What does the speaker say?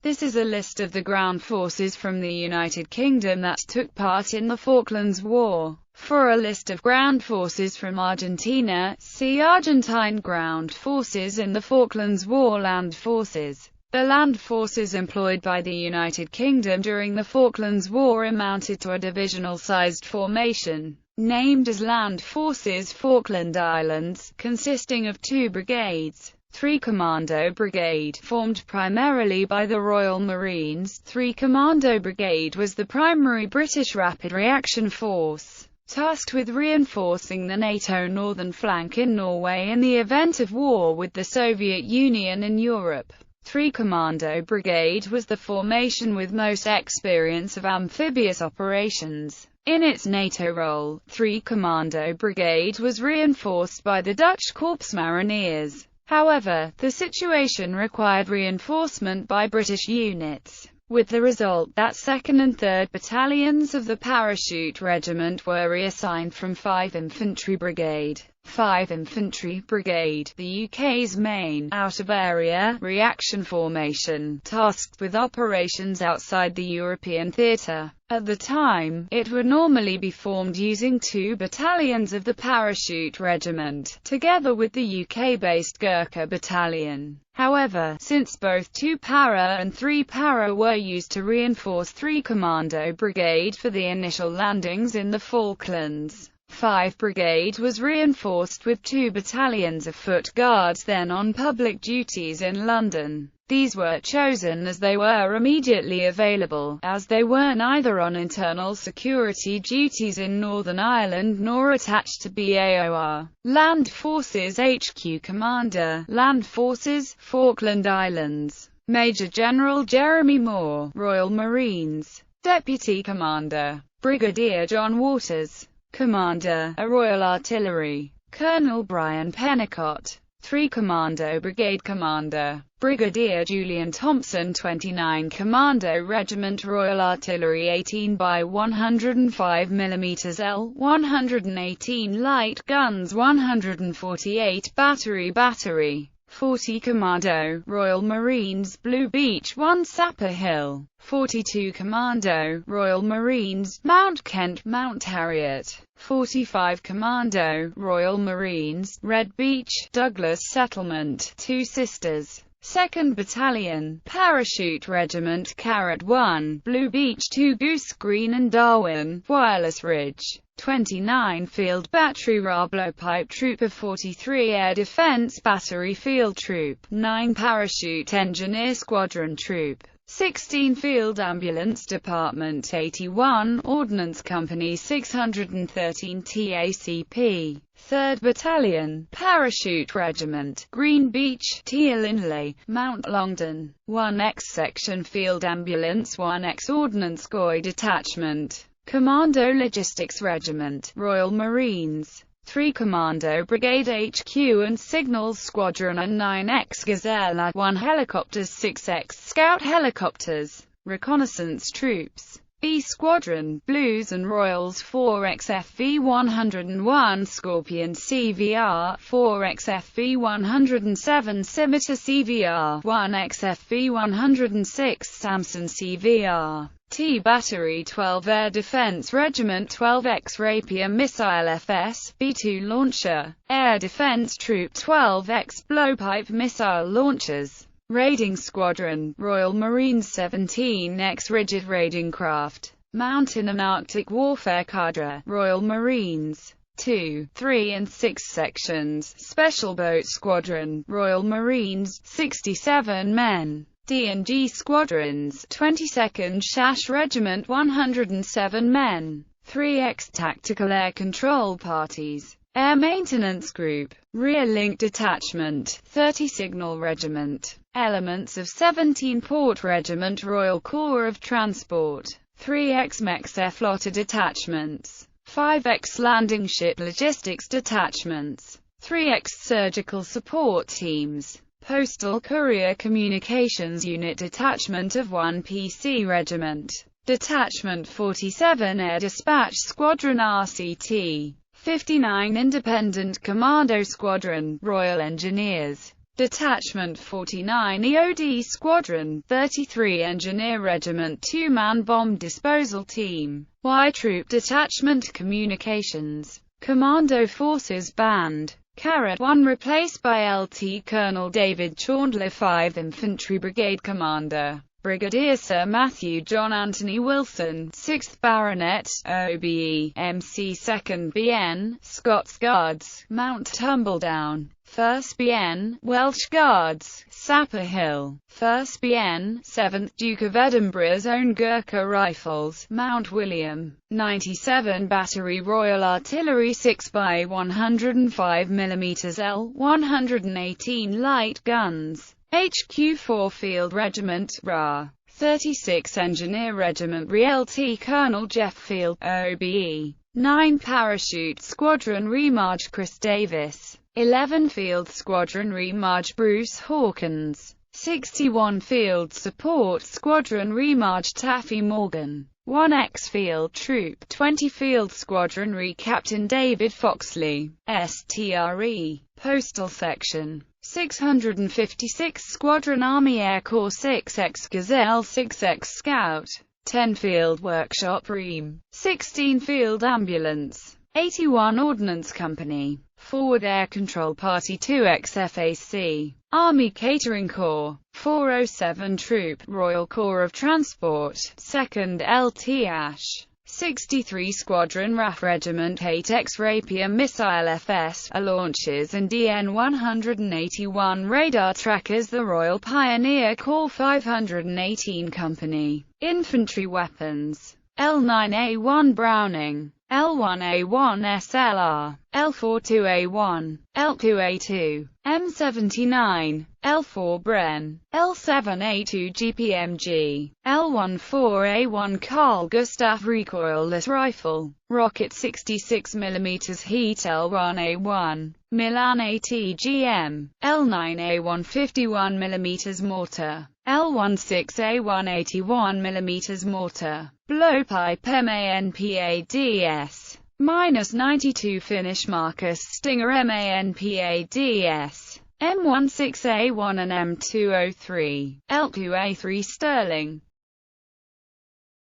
This is a list of the ground forces from the United Kingdom that took part in the Falklands War. For a list of ground forces from Argentina, see Argentine ground forces in the Falklands War. Land forces. The land forces employed by the United Kingdom during the Falklands War amounted to a divisional-sized formation, named as Land Forces Falkland Islands, consisting of 2 brigades. 3 Commando Brigade, formed primarily by the Royal Marines. 3 Commando Brigade was the primary British rapid reaction force, tasked with reinforcing the NATO northern flank in Norway in the event of war with the Soviet Union in Europe. 3 Commando Brigade was the formation with most experience of amphibious operations. In its NATO role, 3 Commando Brigade was reinforced by the Dutch Corps Mariniers. However, the situation required reinforcement by British units, with the result that 2nd and 3rd Battalions of the Parachute Regiment were reassigned from 5 Infantry Brigade. 5 Infantry Brigade, the UK's main, out-of-area, reaction formation, tasked with operations outside the European theatre. At the time, it would normally be formed using 2 battalions of the Parachute Regiment, together with the UK-based Gurkha Battalion. However, since both 2 Para and 3 Para were used to reinforce 3 Commando Brigade for the initial landings in the Falklands, 5 Brigade was reinforced with 2 battalions of foot guards then on public duties in London. These were chosen as they were immediately available, as they were neither on internal security duties in Northern Ireland nor attached to BAOR. Land Forces HQ Commander, Land Forces, Falkland Islands. Major General Jeremy Moore, Royal Marines. Deputy Commander, Brigadier John Waters. Commander, Royal Artillery, Colonel Brian Pennicott. 3 Commando Brigade Commander, Brigadier Julian Thompson. 29 Commando Regiment Royal Artillery 18 by 105 mm L, 118 light guns 148 Battery 40 Commando, Royal Marines Blue Beach 1 Sapper Hill, 42 Commando, Royal Marines Mount Kent Mount Harriet, 45 Commando, Royal Marines Red Beach Douglas Settlement 2 Sisters, 2nd Battalion, Parachute Regiment Carrot 1, Blue Beach 2 Goose Green and Darwin, Wireless Ridge. 29 Field Battery RA Blowpipe Troop of 43 Air Defense Battery Field Troop, 9 Parachute Engineer Squadron Troop, 16 Field Ambulance Department 81 Ordnance Company 613 TACP, 3rd Battalion, Parachute Regiment, Green Beach, Teal Inlay, Mount Longdon, 1X Section Field Ambulance 1X Ordnance GOI Detachment, Commando Logistics Regiment, Royal Marines, 3 Commando Brigade HQ and Signals Squadron and 9X Gazelle 1 Helicopters 6X Scout Helicopters, Reconnaissance Troops, B Squadron, Blues and Royals 4X FV-101 Scorpion CVR, 4X FV-107 Scimitar CVR, 1X FV-106 Samson CVR. T Battery 12 Air Defense Regiment 12X Rapier Missile FS, B-2 Launcher, Air Defense Troop 12X Blowpipe Missile Launchers, Raiding Squadron, Royal Marines 17X Rigid Raiding Craft, Mountain and Arctic Warfare Cadre, Royal Marines, 2, 3 and 6 Sections, Special Boat Squadron, Royal Marines, 67 men. D&G Squadrons, 22nd Shash Regiment 107 men, 3X Tactical Air Control Parties, Air Maintenance Group, Rear Link Detachment, 30 Signal Regiment, elements of 17 Port Regiment Royal Corps of Transport, 3X Mex Flotta Detachments, 5X Landing Ship Logistics Detachments, 3X Surgical Support Teams, Postal Courier Communications Unit Detachment of 1 PC Regiment, Detachment 47 Air Dispatch Squadron RCT, 59 Independent Commando Squadron, Royal Engineers, Detachment 49 EOD Squadron 33 Engineer Regiment 2-man Bomb Disposal Team Y Troop Detachment Communications Commando Forces Band Caret 1 replaced by Lt. Colonel David Chandler 5 Infantry Brigade Commander Brigadier Sir Matthew John Anthony Wilson, 6th Baronet, OBE, MC 2nd BN, Scots Guards, Mount Tumbledown, 1st BN, Welsh Guards, Sapper Hill, 1st BN, 7th Duke of Edinburgh's Own Gurkha Rifles, Mount William, 97 Battery Royal Artillery 6x 105mm L, 118 light guns. HQ 4 Field Regiment, RA, 36 Engineer Regiment Lt. Colonel Jeff Field, OBE, 9 Parachute Squadron Remarge Chris Davis, 11 Field Squadron Remarge Bruce Hawkins, 61 Field Support Squadron Remarge Taffy Morgan, 1X Field Troop 20 Field Squadron Re Captain David Foxley, STRE, Postal Section 656 Squadron Army Air Corps 6X Gazelle 6X Scout, 10 Field Workshop Ream, 16 Field Ambulance, 81 Ordnance Company, Forward Air Control Party 2X FAC, Army Catering Corps, 407 Troop, Royal Corps of Transport, 2nd LT Ash, 63 Squadron RAF Regiment 8X Rapier Missile FS, launches and DN-181 radar trackers the Royal Pioneer Corps 518 Company, Infantry Weapons, L9A1 Browning, L1A1 SLR, L42A1, L2A2, M79, L4 Bren, L7A2 GPMG, L14A1 Carl Gustaf Recoilless Rifle, Rocket 66mm Heat L1A1, Milan ATGM, L9A1 51mm Mortar, L16A1 81mm Mortar, Blowpipe MANPADS, -92 Finnish Marcus Stinger MANPADS, M16A1 and M203, L2A3 Sterling,